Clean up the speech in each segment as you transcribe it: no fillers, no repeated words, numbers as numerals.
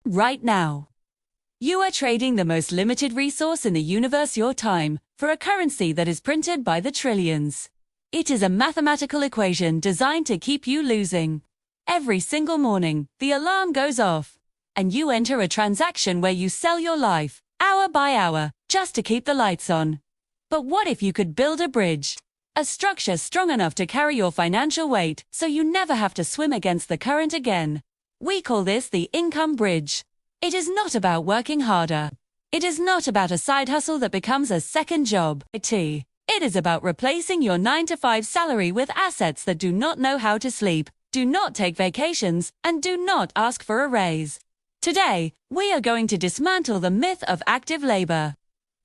right now. You are trading the most limited resource in the universe, your time, for a currency that is printed by the trillions. It is a mathematical equation designed to keep you losing. Every single morning, the alarm goes off, and you enter a transaction where you sell your life, hour by hour, just to keep the lights on. But what if you could build a bridge? A structure strong enough to carry your financial weight so you never have to swim against the current again. We call this the income bridge. It is not about working harder. It is not about a side hustle that becomes a second job. It is about replacing your 9-to-5 salary with assets that do not know how to sleep, do not take vacations, and do not ask for a raise. Today, we are going to dismantle the myth of active labor.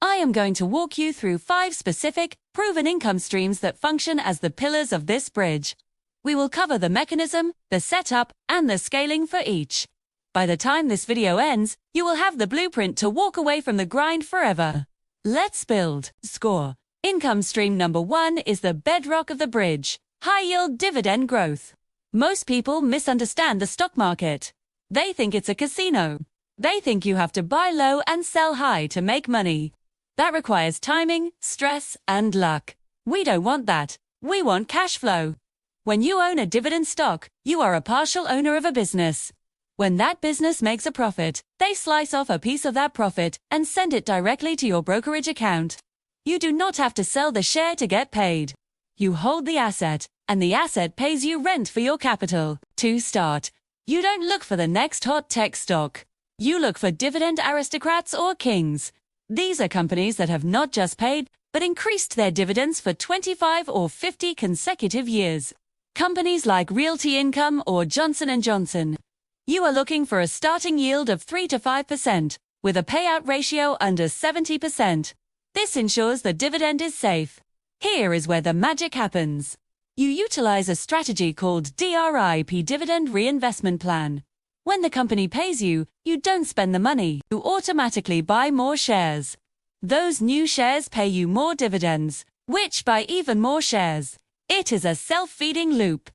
I am going to walk you through 5 specific, proven income streams that function as the pillars of this bridge. We will cover the mechanism, the setup, and the scaling for each. By the time this video ends, you will have the blueprint to walk away from the grind forever. Let's build. Score. Income stream number 1 is the bedrock of the bridge: high-yield dividend growth. Most people misunderstand the stock market. They think it's a casino. They think you have to buy low and sell high to make money. That requires timing, stress, and luck. We don't want that. We want cash flow. When you own a dividend stock, you are a partial owner of a business. When that business makes a profit, they slice off a piece of that profit and send it directly to your brokerage account. You do not have to sell the share to get paid. You hold the asset, and the asset pays you rent for your capital. To start, you don't look for the next hot tech stock. You look for dividend aristocrats or kings. These are companies that have not just paid, but increased their dividends for 25 or 50 consecutive years. Companies like Realty Income or Johnson & Johnson. You are looking for a starting yield of 3 to 5%, with a payout ratio under 70%. This ensures the dividend is safe. Here is where the magic happens. You utilize a strategy called DRIP, Dividend Reinvestment Plan. When the company pays you, you don't spend the money, you automatically buy more shares. Those new shares pay you more dividends, which buy even more shares. It is a self-feeding loop.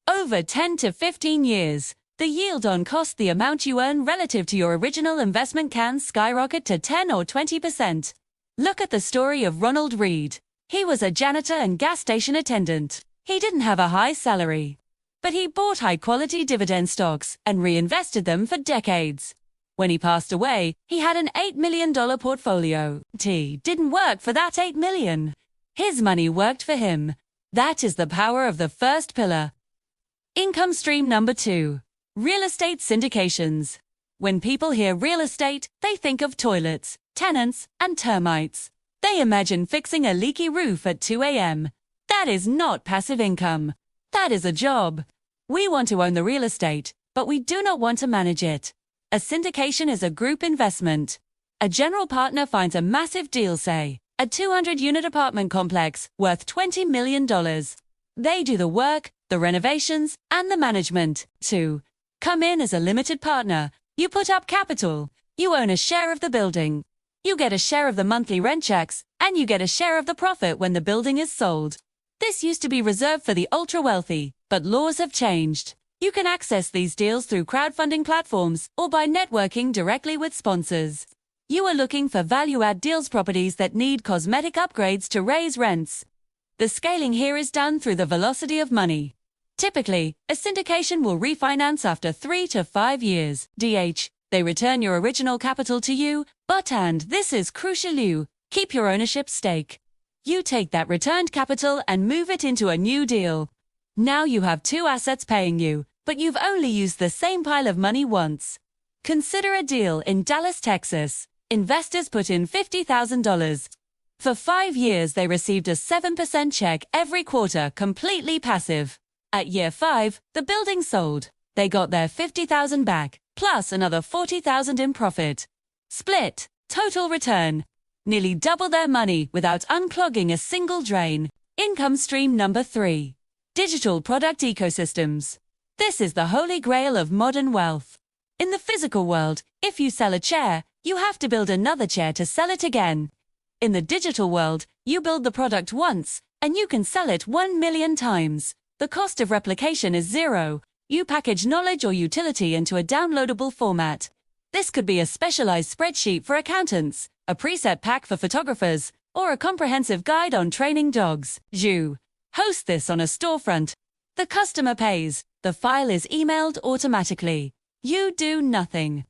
Over 10 to 15 years, the yield on cost, the amount you earn relative to your original investment, can skyrocket to 10 or 20%. Look at the story of Ronald Read. He was a janitor and gas station attendant. He didn't have a high salary, but he bought high-quality dividend stocks and reinvested them for decades. When he passed away, he had an $8 million portfolio. It didn't work for that $8 million. His money worked for him. That is the power of the first pillar. Income stream number 2. Real estate syndications. When people hear real estate, they think of toilets, tenants, and termites. They imagine fixing a leaky roof at 2 a.m. That is not passive income. That is a job. We want to own the real estate, but we do not want to manage it. A syndication is a group investment. A general partner finds a massive deal, say, a 200-unit apartment complex worth $20 million. They do the work, the renovations, and the management. 2. Come in as a limited partner. You put up capital. You own a share of the building. You get a share of the monthly rent checks, and you get a share of the profit when the building is sold. This used to be reserved for the ultra-wealthy, but laws have changed. You can access these deals through crowdfunding platforms or by networking directly with sponsors. You are looking for value-add deals, properties that need cosmetic upgrades to raise rents. The scaling here is done through the velocity of money. Typically, a syndication will refinance after 3 to 5 years. They return your original capital to you, but, and this is crucial, you keep your ownership stake. You take that returned capital and move it into a new deal. Now you have 2 assets paying you, but you've only used the same pile of money once. Consider a deal in Dallas, Texas. Investors put in $50,000. For 5 years they received a 7% check every quarter, completely passive. At year 5, the building sold. They got their $50,000 back, plus another $40,000 in profit. Split. Total return. Nearly double their money without unclogging a single drain. Income stream number 3. Digital product ecosystems. This is the holy grail of modern wealth. In the physical world, if you sell a chair, you have to build another chair to sell it again. In the digital world, you build the product once, and you can sell it 1 million times. The cost of replication is 0. You package knowledge or utility into a downloadable format. This could be a specialized spreadsheet for accountants, a preset pack for photographers, or a comprehensive guide on training dogs. You host this on a storefront. The customer pays. The file is emailed automatically. You do nothing.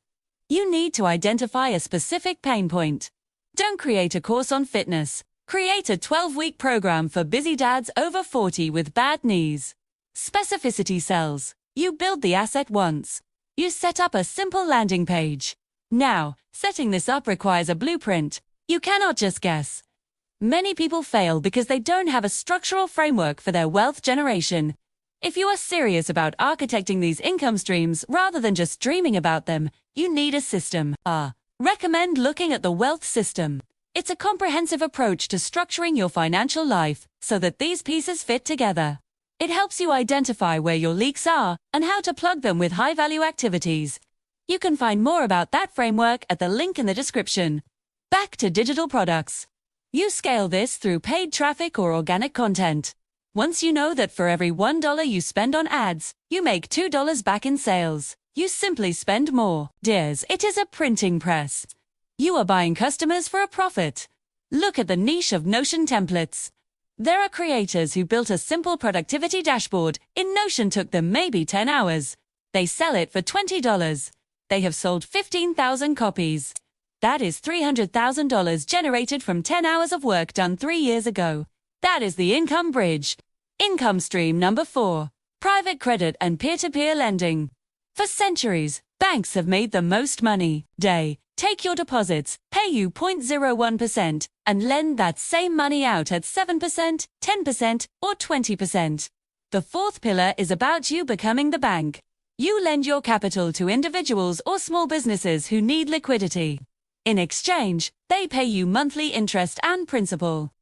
You need to identify a specific pain point. Don't create a course on fitness. Create a 12-week program for busy dads over 40 with bad knees. Specificity sells. You build the asset once. You set up a simple landing page. Now, setting this up requires a blueprint. You cannot just guess. Many people fail because they don't have a structural framework for their wealth generation. If you are serious about architecting these income streams rather than just dreaming about them, you need a system. Recommend looking at the wealth system. It's a comprehensive approach to structuring your financial life so that these pieces fit together. It helps you identify where your leaks are and how to plug them with high-value activities. You can find more about that framework at the link in the description. Back to digital products. You scale this through paid traffic or organic content. Once you know that for every $1 you spend on ads, you make $2 back in sales, you simply spend more. Dears, it is a printing press. You are buying customers for a profit. Look at the niche of Notion templates. There are creators who built a simple productivity dashboard. In Notion took them maybe 10 hours. They sell it for $20. They have sold 15,000 copies. That is $300,000 generated from 10 hours of work done 3 years ago. That is the income bridge. Income stream number 4. Private credit and peer-to-peer lending. For centuries, banks have made the most money. They take your deposits, pay you 0.01%, and lend that same money out at 7%, 10%, or 20%. The fourth pillar is about you becoming the bank. You lend your capital to individuals or small businesses who need liquidity. In exchange, they pay you monthly interest and principal.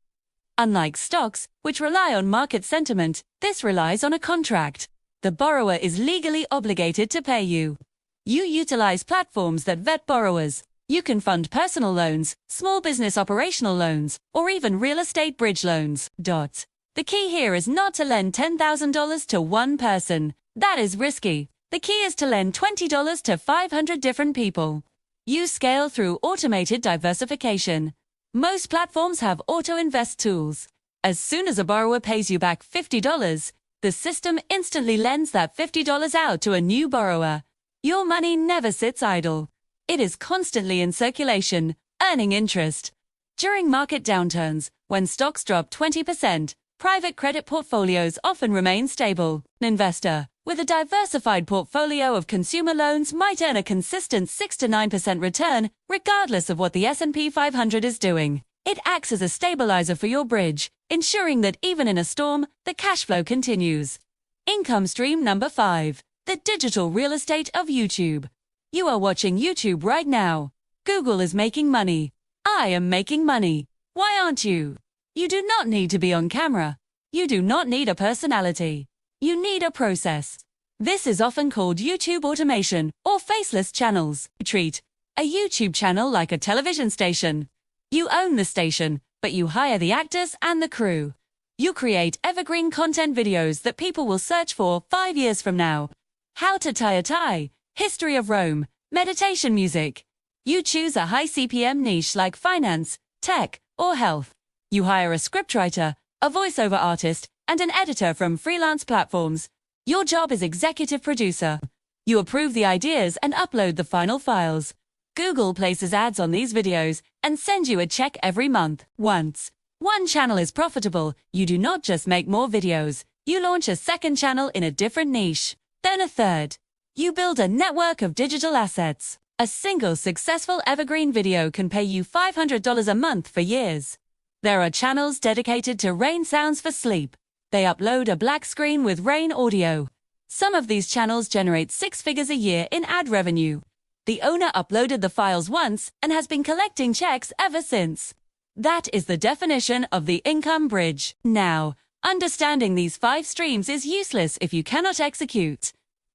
Unlike stocks, which rely on market sentiment, this relies on a contract. The borrower is legally obligated to pay you. You utilize platforms that vet borrowers. You can fund personal loans, small business operational loans, or even real estate bridge loans. The key here is not to lend $10,000 to one person. That is risky. The key is to lend $20 to 500 different people. You scale through automated diversification. Most platforms have auto-invest tools. As soon as a borrower pays you back $50, the system instantly lends that $50 out to a new borrower. Your money never sits idle. It is constantly in circulation, earning interest. During market downturns, when stocks drop 20%, private credit portfolios often remain stable. An investor with a diversified portfolio of consumer loans might earn a consistent 6 to 9% return, regardless of what the S&P 500 is doing. It acts as a stabilizer for your bridge, ensuring that even in a storm, the cash flow continues. Income stream number 5. The digital real estate of YouTube. You are watching YouTube right now. Google is making money. I am making money. Why aren't you? You do not need to be on camera. You do not need a personality. You need a process. This is often called YouTube automation or faceless channels. Treat a YouTube channel like a television station. You own the station, but you hire the actors and the crew. You create evergreen content videos that people will search for 5 years from now. How to tie a tie, history of Rome, meditation music. You choose a high CPM niche like finance, tech, or health. You hire a scriptwriter, a voiceover artist, and an editor from freelance platforms. Your job is executive producer. You approve the ideas and upload the final files. Google places ads on these videos and sends you a check every month. Once one channel is profitable, you do not just make more videos. You launch a second channel in a different niche. Then a third. You build a network of digital assets. A single successful evergreen video can pay you $500 a month for years. There are channels dedicated to rain sounds for sleep. They upload a black screen with rain audio. Some of these channels generate 6 figures a year in ad revenue. The owner uploaded the files once and has been collecting checks ever since. That is the definition of the income bridge. Now, understanding these 5 streams is useless if you cannot execute.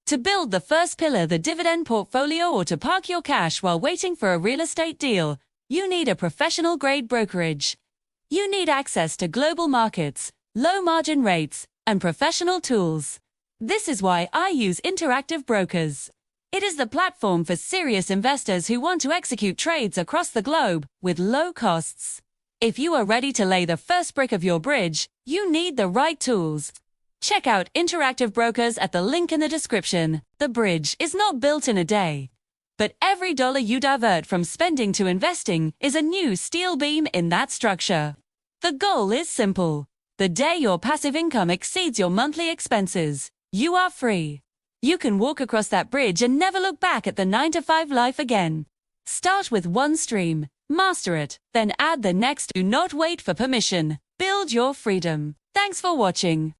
To build the first pillar, the dividend portfolio, or to park your cash while waiting for a real estate deal, you need a professional-grade brokerage. You need access to global markets, low margin rates, and professional tools. This is why I use Interactive Brokers. It is the platform for serious investors who want to execute trades across the globe with low costs. If you are ready to lay the first brick of your bridge, you need the right tools. Check out Interactive Brokers at the link in the description. The bridge is not built in a day, but every dollar you divert from spending to investing is a new steel beam in that structure. The goal is simple. The day your passive income exceeds your monthly expenses, you are free. You can walk across that bridge and never look back at the 9-to-5 life again. Start with one stream, master it, then add the next. Do not wait for permission. Build your freedom. Thanks for watching.